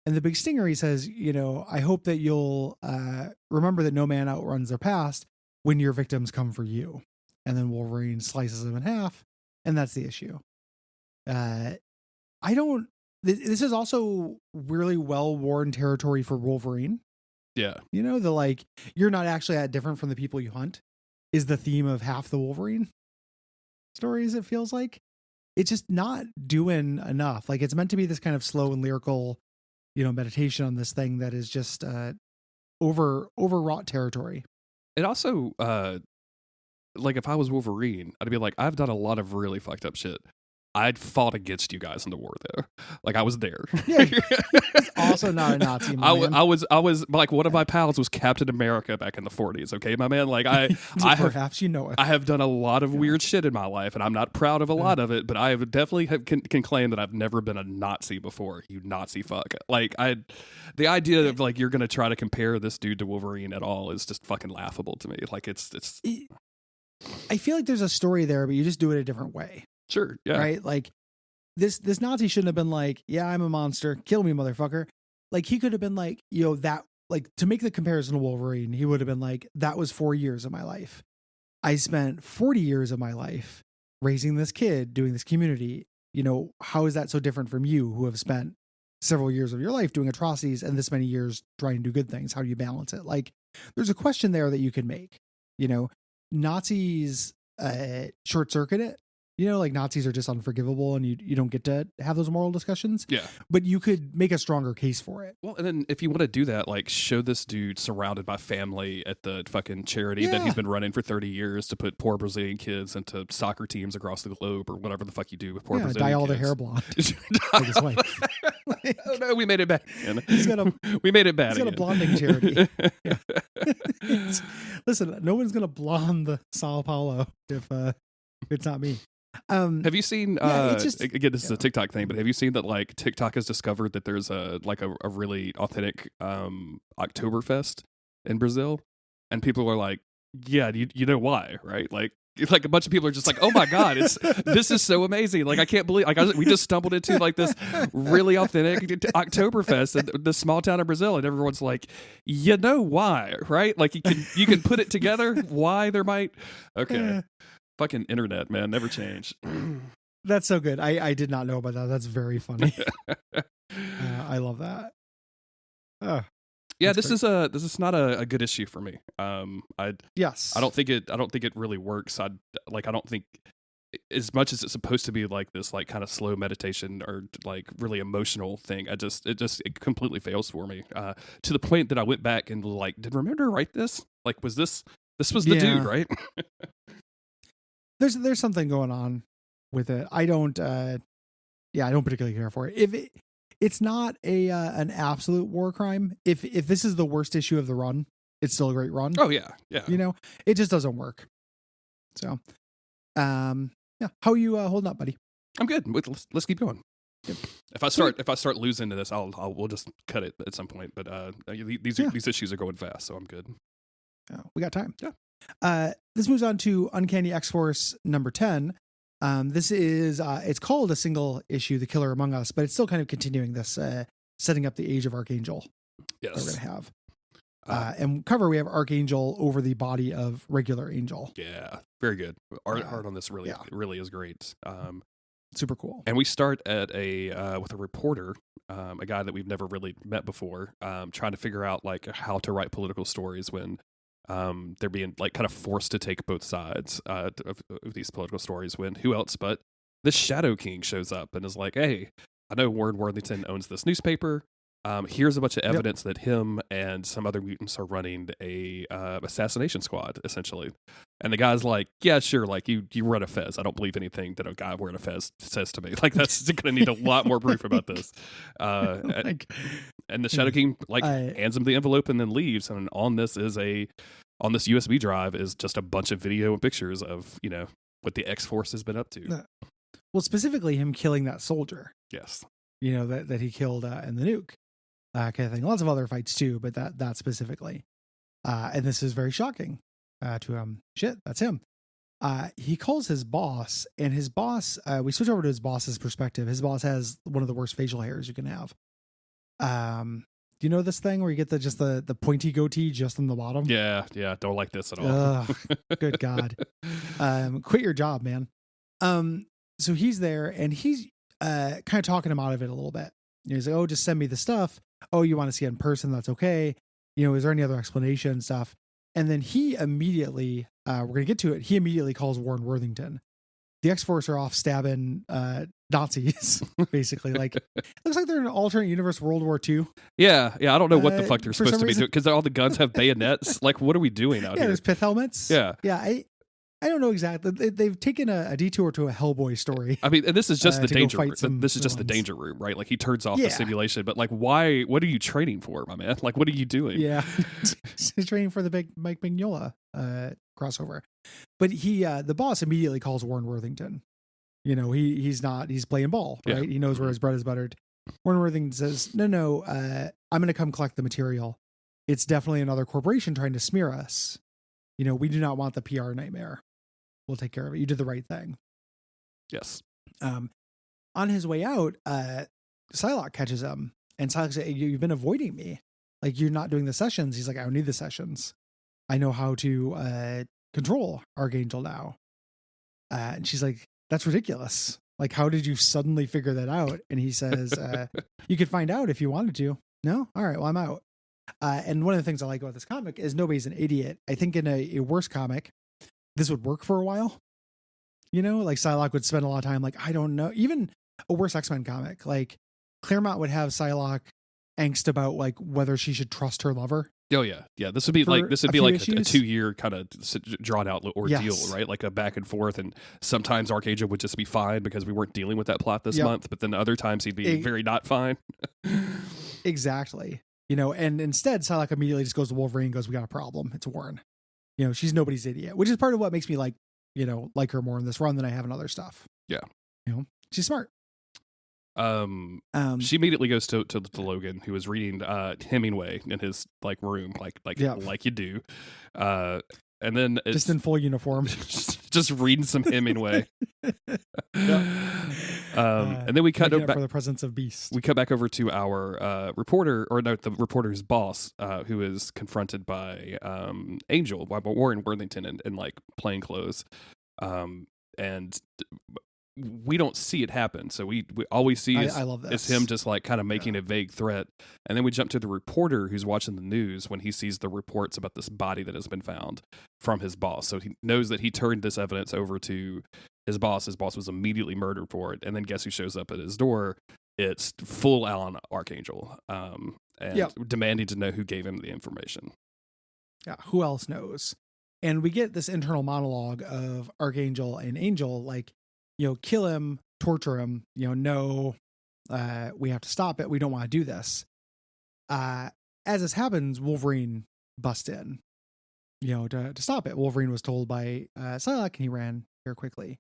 And the big stinger, he says, I hope that you'll remember that no man outruns their past when your victims come for you. And then Wolverine slices him in half. And that's the issue. This is also really well-worn territory for Wolverine. Yeah. The like, you're not actually that different from the people you hunt is the theme of half the Wolverine stories, it feels like. It's just not doing enough. Like, it's meant to be this kind of slow and lyrical, meditation on this thing that is just overwrought territory. It also, like, if I was Wolverine, I'd be like, I've done a lot of really fucked up shit. I'd fought against you guys in the war, though. Like, I was there. Yeah, he's also not a Nazi. I was like, one of my pals was Captain America back in the 40s. Okay, my man. Like, perhaps it. I have done a lot of weird shit in my life, and I'm not proud of a lot of it. But I have definitely can claim that I've never been a Nazi before. You Nazi fuck. Like, the idea of like you're gonna try to compare this dude to Wolverine at all is just fucking laughable to me. Like, it's. I feel like there's a story there, but you just do it a different way. Sure. Yeah. Right. Like this Nazi shouldn't have been like, yeah, I'm a monster. Kill me, motherfucker. Like he could have been like, that like to make the comparison to Wolverine, he would have been like, that was 4 years of my life. I spent 40 years of my life raising this kid, doing this community. How is that so different from you who have spent several years of your life doing atrocities and this many years trying to do good things? How do you balance it? Like there's a question there that you can make, Nazis short circuit it. Like Nazis are just unforgivable and you don't get to have those moral discussions. Yeah. But you could make a stronger case for it. Well, and then if you want to do that, like show this dude surrounded by family at the fucking charity that he's been running for 30 years to put poor Brazilian kids into soccer teams across the globe or whatever the fuck you do with poor Brazilian kids. Dye all their hair blonde. Like his wife. Oh no, we made it back. We made it bad. He's got a blonding charity. Listen, no one's gonna blonde the Sao Paulo if it's not me. Have you seen again, this is a TikTok thing, but have you seen that like TikTok has discovered that there's a really authentic Oktoberfest in Brazil, and people are like, yeah, you know why, right? Like a bunch of people are just like, oh my god, this is so amazing. Like I can't believe we just stumbled into like this really authentic Oktoberfest in the small town of Brazil, and everyone's like, you know why, right? Like you can put it together why there might fucking internet, man, never change. That's so good. I did not know about that. That's very funny. I love that. Yeah, this is not a good issue for me. I don't think it really works. I don't think, as much as it's supposed to be like this like kind of slow meditation or like really emotional thing, it completely fails for me. To the point that I went back and like, did Remender write this? Like, was this was the dude, right? There's something going on with it. I don't particularly care for it. It's not an absolute war crime. If this is the worst issue of the run, it's still a great run. Oh yeah. It just doesn't work. So, How are you holding up, buddy? I'm good. Let's keep going. Yep. If I start losing to this, we'll just cut it at some point. But these issues are going fast, so I'm good. We got time. Yeah. This moves on to Uncanny X-Force number 10. This is it's called a single issue, The Killer Among Us, but it's still kind of continuing this, setting up the Age of Archangel. Yes. We're gonna have. And cover we have Archangel over the body of regular Angel. Yeah, very good. Art on this really is great. Super cool. And we start at with a reporter, a guy that we've never really met before, trying to figure out like how to write political stories when they're being like kind of forced to take both sides of these political stories. When who else but the Shadow King shows up and is like, "Hey, I know Warren Worthington owns this newspaper. Here's a bunch of evidence that him and some other mutants are running a assassination squad, essentially. And the guy's like, yeah, sure, like you run a fez. I don't believe anything that a guy wearing a fez says to me. Like, that's going to need a lot more proof about this. And the Shadow King hands him the envelope and then leaves. And on this USB drive is just a bunch of video and pictures of, what the X-Force has been up to. Well, specifically him killing that soldier. Yes. That he killed in the nuke. Kind of thing. Lots of other fights too, but that specifically. And this is very shocking to him. Shit, that's him. He calls his boss, and his boss, we switch over to his boss's perspective. His boss has one of the worst facial hairs you can have. Do you know this thing where you get the pointy goatee just on the bottom? Yeah. Don't like this at all. Good God. Quit your job, man. So he's there, and he's kind of talking him out of it a little bit. He's like, oh, just send me the stuff. Oh, you want to see it in person? That's okay. Is there any other explanation and stuff? And then he immediately, we're going to get to it. He immediately calls Warren Worthington. The X-Force are off stabbing Nazis, basically. Like, it looks like they're in an alternate universe World War II. Yeah. I don't know what the fuck they're supposed to be doing, because all the guns have bayonets. Like, what are we doing out here? Yeah, there's pith helmets. Yeah. I don't know exactly. They've taken a detour to a Hellboy story. I mean, and this is just the danger room. This is just the danger room, right? Like, he turns off the simulation, but like, why? What are you training for, my man? Like, what are you doing? Yeah, he's training for the big Mike Mignola crossover. But the boss immediately calls Warren Worthington. He's playing ball, right? Yeah. He knows where his bread is buttered. Warren Worthington says, no, I'm going to come collect the material. It's definitely another corporation trying to smear us. We do not want the PR nightmare. We'll take care of it. You did the right thing. Yes. On his way out, Psylocke catches him, and Psylocke says, you've been avoiding me. Like, you're not doing the sessions. He's like, I don't need the sessions. I know how to control Archangel now. And she's like, that's ridiculous. Like, how did you suddenly figure that out? And he says, you could find out if you wanted to. No? All right, well, I'm out. And one of the things I like about this comic is nobody's an idiot. I think in a worse comic, this would work for a while. Like Psylocke would spend a lot of time, like, I don't know, even a worse X-Men comic, like Claremont would have Psylocke angst about like whether she should trust her lover. Oh yeah. This would be like a 2-year kind of drawn out ordeal, right? Like a back and forth, and sometimes Archangel would just be fine because we weren't dealing with that plot this month, but then other times he'd be very not fine. Exactly. And instead Psylocke immediately just goes to Wolverine and goes, we got a problem. It's Warren. She's nobody's idiot, which is part of what makes me like her more in this run than I have in other stuff. Yeah. She's smart. She immediately goes to Logan, who is reading Hemingway in his like room, like you do. And then just in full uniform, just reading some Hemingway. And then we cut back for the presence of Beast. We cut back over to our reporter, or no, the reporter's boss, who is confronted by Angel, by Warren Worthington, in like plain clothes, and we don't see it happen. So we all we see is him just like kind of making a vague threat. And then we jump to the reporter who's watching the news when he sees the reports about this body that has been found from his boss. So he knows that he turned this evidence over to his boss. His boss was immediately murdered for it. And then guess who shows up at his door? It's full on Archangel, and demanding to know who gave him the information. Yeah. Who else knows? And we get this internal monologue of Archangel and Angel, like, kill him, torture him, no, we have to stop it. We don't want to do this. As this happens, Wolverine busts in, to stop it. Wolverine was told by Psylocke, and he ran here quickly.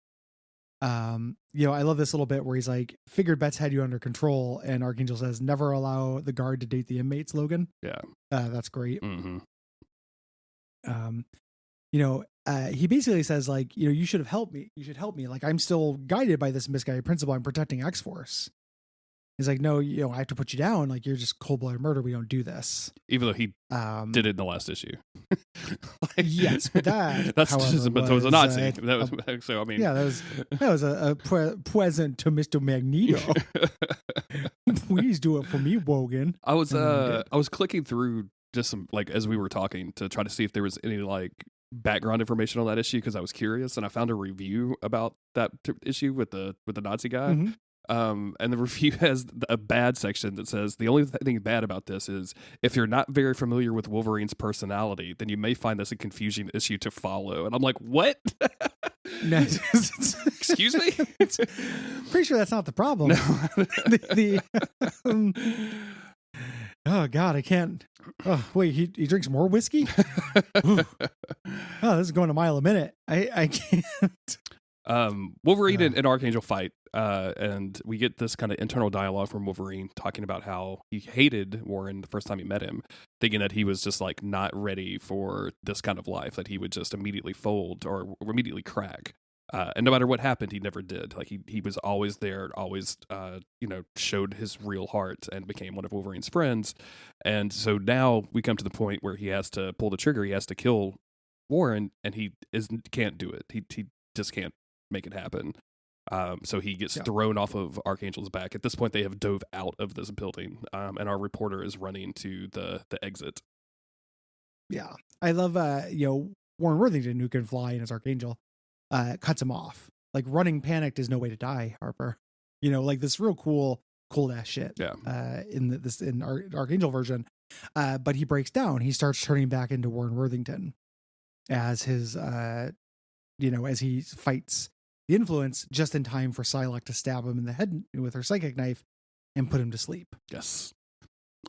I love this little bit where he's like, figured Betts had you under control, and Archangel says, never allow the guard to date the inmates, Logan. Yeah. That's great. Mm-hmm. He basically says, like, you should have helped me. You should help me. Like, I'm still guided by this misguided principle. I'm protecting X-Force. He's like, no, I have to put you down. Like, you're just cold-blooded murder. We don't do this. Even though he did it in the last issue. Yes, but that, however, was a Nazi. So I mean, yeah, that was a present to Mr. Magneto. Please do it for me, Wogan. I was clicking through just some, like, as we were talking, to try to see if there was any like background information on that issue, because I was curious, and I found a review about that issue with the Nazi guy. Mm-hmm. And the review has a bad section that says the only thing bad about this is if you're not very familiar with Wolverine's personality, then you may find this a confusing issue to follow. And I'm like, what? No, Excuse me? Pretty sure that's not the problem. No. Oh God, I can't. Oh wait, he drinks more whiskey. Oh, this is going a mile a minute. I can't. Wolverine and Archangel fight, and we get this kind of internal dialogue from Wolverine talking about how he hated Warren the first time he met him, thinking that he was just like not ready for this kind of life, that he would just immediately fold or immediately crack. And no matter what happened, he never did. Like he was always there, always showed his real heart and became one of Wolverine's friends. And so now we come to the point where he has to pull the trigger. He has to kill Warren, and he can't do it. He just can't make it happen. So he gets thrown off of Archangel's back. At this point, they have dove out of this building, and our reporter is running to the exit. Yeah, I love Warren Worthington, who can fly and is Archangel, cuts him off. Like, running panicked is no way to die, Harper. Like this real cool ass shit. Yeah. In our Archangel version, but he breaks down. He starts turning back into Warren Worthington as his as he fights the influence just in time for Psylocke to stab him in the head with her psychic knife and put him to sleep. Yes.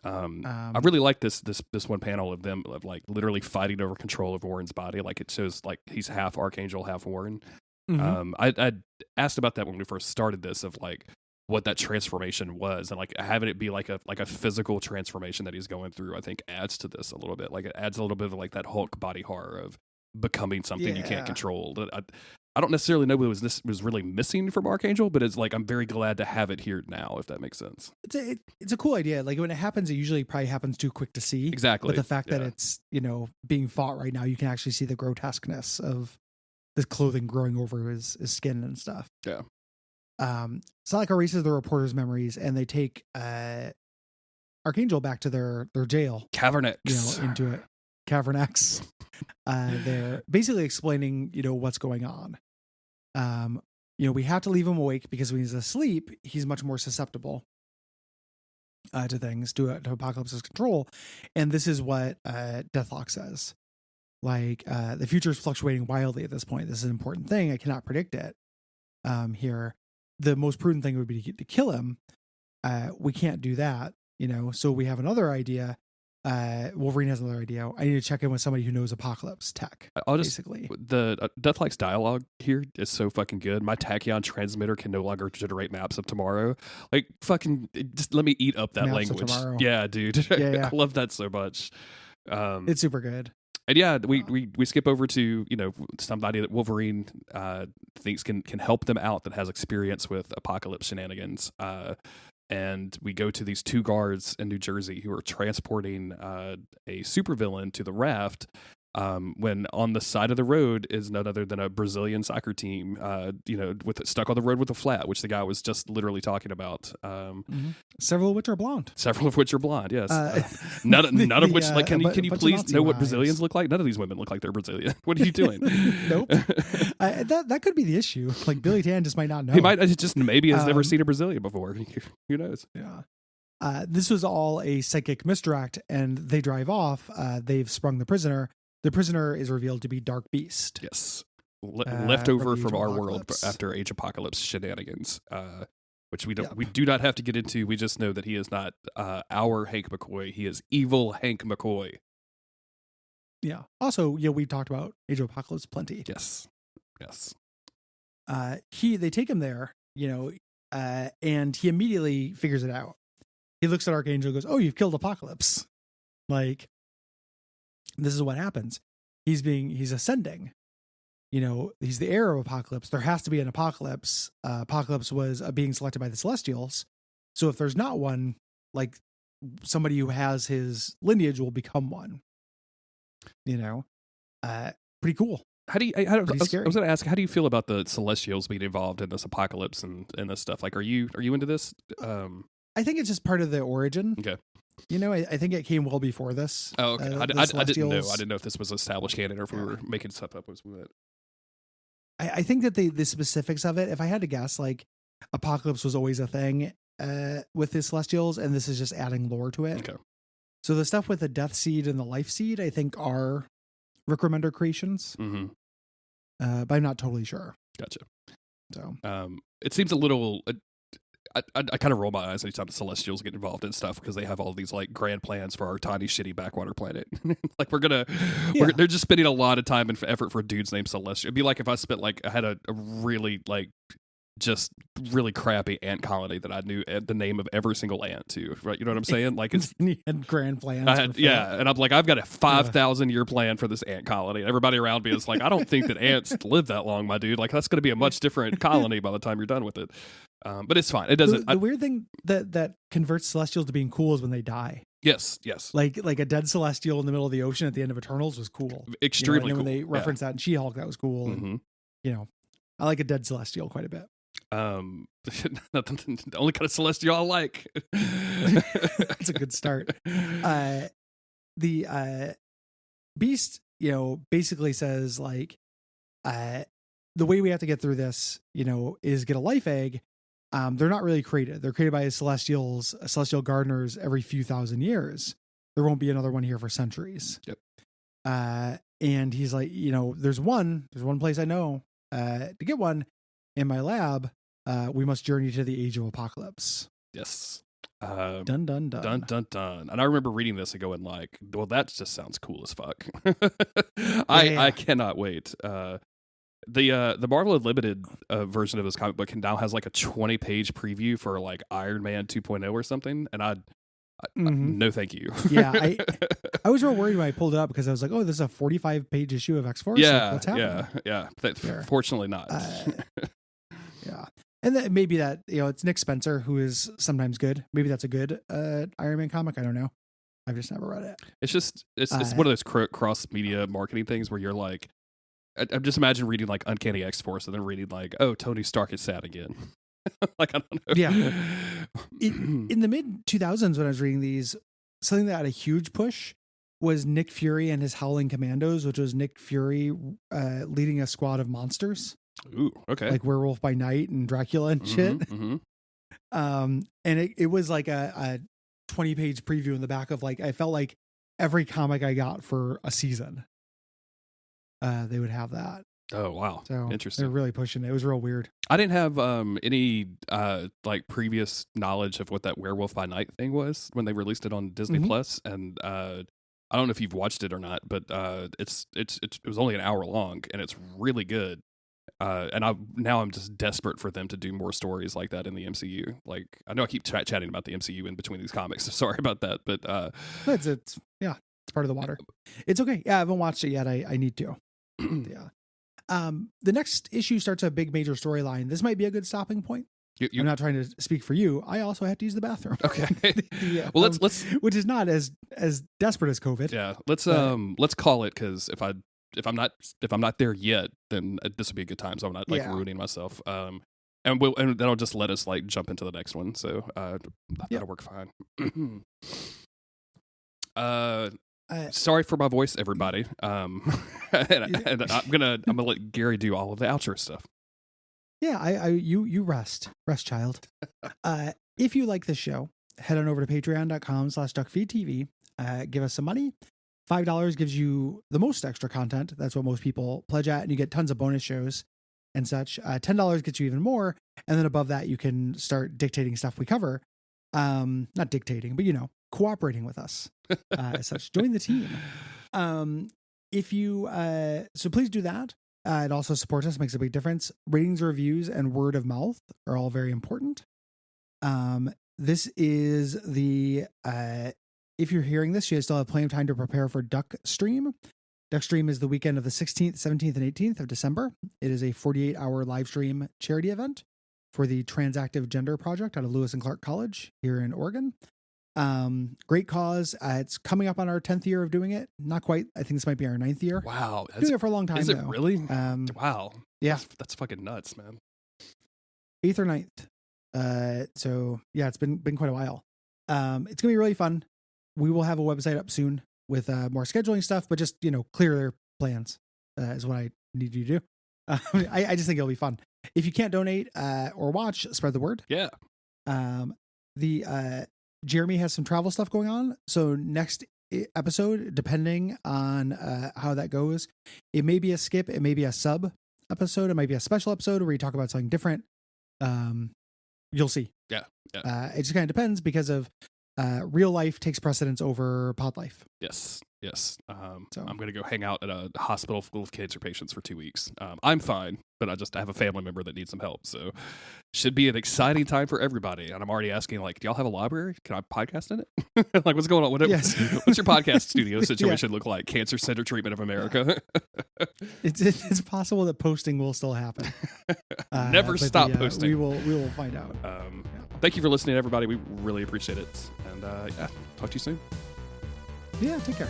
I really like this one panel of them like literally fighting over control of Warren's body. Like it shows like he's half Archangel, half Warren. Mm-hmm. I asked about that when we first started this, of like what that transformation was, and like having it be like a physical transformation that he's going through, I think adds to this a little bit. Like it adds a little bit of like that Hulk body horror of becoming something you can't control. I don't necessarily know what was really missing from Archangel, but it's like I'm very glad to have it here now, if that makes sense. It's a cool idea. Like when it happens, it usually probably happens too quick to see. Exactly. But the fact that it's being fought right now, you can actually see the grotesqueness of the clothing growing over his skin and stuff. Yeah. Psylocke erases the reporter's memories, and they take Archangel back to their jail. Cavern X. Into it. Cavern X. They're basically explaining, what's going on. We have to leave him awake because when he's asleep, he's much more susceptible to things, to Apocalypse's control. And this is what Deathlock says. Like, the future is fluctuating wildly at this point. This is an important thing. I cannot predict it. Here, the most prudent thing would be to kill him. We can't do that, so we have another idea. Wolverine has another idea. I need to check in with somebody who knows Apocalypse tech. Basically, the Deathlock's dialogue here is so fucking good. My tachyon transmitter can no longer generate maps of tomorrow. Like, fucking, just let me eat up that maps language. Of tomorrow. Yeah, dude. Yeah. I love that so much. It's super good. And yeah, we skip over to somebody that Wolverine thinks can help them out, that has experience with Apocalypse shenanigans. And we go to these two guards in New Jersey who are transporting a supervillain to the raft, when on the side of the road is none other than a Brazilian soccer team, stuck on the road with a flat, which the guy was just literally talking about. Several of which are blonde. Yes. None of which, like, can you please know what Brazilians look like? None of these women look like they're Brazilian. What are you doing? Nope. That could be the issue. Like, Billy Tan just might not know. He might just maybe has never seen a Brazilian before. Who knows? Yeah. This was all a psychic misdirect, and they drive off. They've sprung the prisoner. The prisoner is revealed to be Dark Beast. Yes. Leftover from our world after Age Apocalypse shenanigans, which we do not have to get into. We just know that he is not our Hank McCoy. He is evil Hank McCoy. Yeah. Also, we talked about Age of Apocalypse plenty. Yes. They take him there, and he immediately figures it out. He looks at Archangel and goes, "Oh, you've killed Apocalypse." Like, this is what happens. He's ascending. He's the heir of Apocalypse. There has to be an Apocalypse. Apocalypse was being selected by the Celestials. So if there's not one, like, somebody who has his lineage will become one. Pretty cool. I was going to ask, how do you feel about the Celestials being involved in this Apocalypse and this stuff? Like, are you into this? I think it's just part of the origin. Okay. I think it came well before this. Oh, okay. I didn't know. I didn't know if this was established canon or if we were making stuff up as we went. I think that the specifics of it, if I had to guess, like, Apocalypse was always a thing with the Celestials, and this is just adding lore to it. Okay. So the stuff with the Death Seed and the Life Seed, I think, are Rick Remender creations, Mm-hmm. but I'm not totally sure. Gotcha. So it seems a little. I kind of roll my eyes anytime the Celestials get involved in stuff because they have all these like grand plans for our tiny shitty backwater planet. Like they're just spending a lot of time and effort for dudes named Celestial. It'd be like if I spent I had a really just really crappy ant colony that I knew the name of every single ant to, right? You know what I'm saying? Like it's you had grand plans. And I'm like, I've got a 5,000 year plan for this ant colony. Everybody around me is like, I don't think that ants live that long, my dude. Like that's going to be a much different colony by the time you're done with it. But it's fine. It doesn't. The weird thing that converts Celestials to being cool is when they die. Yes. Like a dead Celestial in the middle of the ocean at the end of Eternals was cool. Extremely cool. Cool. When they referenced that in She-Hulk, that was cool. Mm-hmm. And, I like a dead Celestial quite a bit. The only kind of Celestial I like. That's a good start. The Beast, basically says like, the way we have to get through this, is get a life egg. They're not really created. They're created by celestial gardeners every few thousand years. There won't be another one here for centuries. Yep. And he's like, there's one place I know, to get one in my lab. We must journey to the age of apocalypse. Yes. Dun, dun, dun. Dun, dun, dun. And I remember reading this and going like, well, that just sounds cool as fuck. I cannot wait. The Marvel Unlimited version of this comic book now has like a 20-page preview for like Iron Man 2.0 or something, and I no thank you. Yeah, I was real worried when I pulled it up because I was like, oh, this is a 45-page issue of X-Force. Yeah, like, what's happening? Yeah. Fortunately not. Yeah, and that maybe that it's Nick Spencer, who is sometimes good. Maybe that's a good Iron Man comic. I don't know. I've just never read it. It's one of those cross media marketing things where you're like, I just imagine reading like Uncanny X-Force and then reading like, oh, Tony Stark is sad again. Like, I don't know. Yeah. In the mid 2000s, when I was reading these, something that had a huge push was Nick Fury and his Howling Commandos, which was Nick Fury leading a squad of monsters. Ooh, okay. Like Werewolf by Night and Dracula and shit. Mm-hmm. And it was like a 20-page preview in the back of like, I felt like every comic I got for a season. They would have that. Oh wow! So interesting. They're really pushing it. It was real weird. I didn't have any like previous knowledge of what that Werewolf by Night thing was when they released it on Disney Plus, and I don't know if you've watched it or not, but it was only an hour long, and it's really good. And I'm just desperate for them to do more stories like that in the MCU. Like I know I keep chatting about the MCU in between these comics. So sorry about that, but it's part of the water. It's okay. Yeah, I haven't watched it yet. I need to. Yeah. The next issue starts a big major storyline. This might be a good stopping point. I'm not trying to speak for you. I also have to use the bathroom. Okay. Well, let's which is not as desperate as COVID. Yeah. Let's call it, because if I'm not there yet, then this would be a good time. So I'm not ruining myself. And that'll just let us like jump into the next one. So that'll work fine. Sorry for my voice, everybody. And I'm gonna let Gary do all of the outro stuff. Yeah, you rest, child. If you like this show, head on over to patreon.com/Duckfeed.tv. Give us some money. $5 gives you the most extra content. That's what most people pledge at, and you get tons of bonus shows and such. $10 gets you even more, and then above that, you can start dictating stuff we cover. Not dictating, but cooperating with us as such. Join the team. If you so please do that. It also supports us, makes a big difference. Ratings, reviews, and word of mouth are all very important. This is the if you're hearing this, you still have plenty of time to prepare for Duckstream. Duckstream is the weekend of the 16th, 17th, and 18th of December. It is a 48-hour live stream charity event for the Transactive Gender Project out of Lewis and Clark College here in Oregon. Great cause. It's coming up on our 10th year of doing it. Not quite. I think this might be our 9th year. Wow. Doing it for a long time. Is it though. Really? Wow. Yeah. That's fucking nuts, man. 8th or 9th. So yeah, it's been quite a while. It's gonna be really fun. We will have a website up soon with more scheduling stuff, but just clear their plans is what I need you to do. I just think it'll be fun. If you can't donate or watch, spread the word. Yeah. The Jeremy has some travel stuff going on. So next episode, depending on how that goes, it may be a skip, it may be a sub episode, it might be a special episode where you talk about something different. You'll see. Yeah. It just kind of depends because of real life takes precedence over pod life. Yes. So I'm going to go hang out at a hospital full of cancer patients for 2 weeks. I'm fine, but I have a family member that needs some help. So should be an exciting time for everybody. And I'm already asking, like, do y'all have a library? Can I podcast in it? Like, what's going on? Yes. What's your podcast studio situation look like? Cancer Center Treatment of America. It's possible that posting will still happen. Never stop posting. We will find out. Thank you for listening, everybody. We really appreciate it. And talk to you soon. Yeah, take care.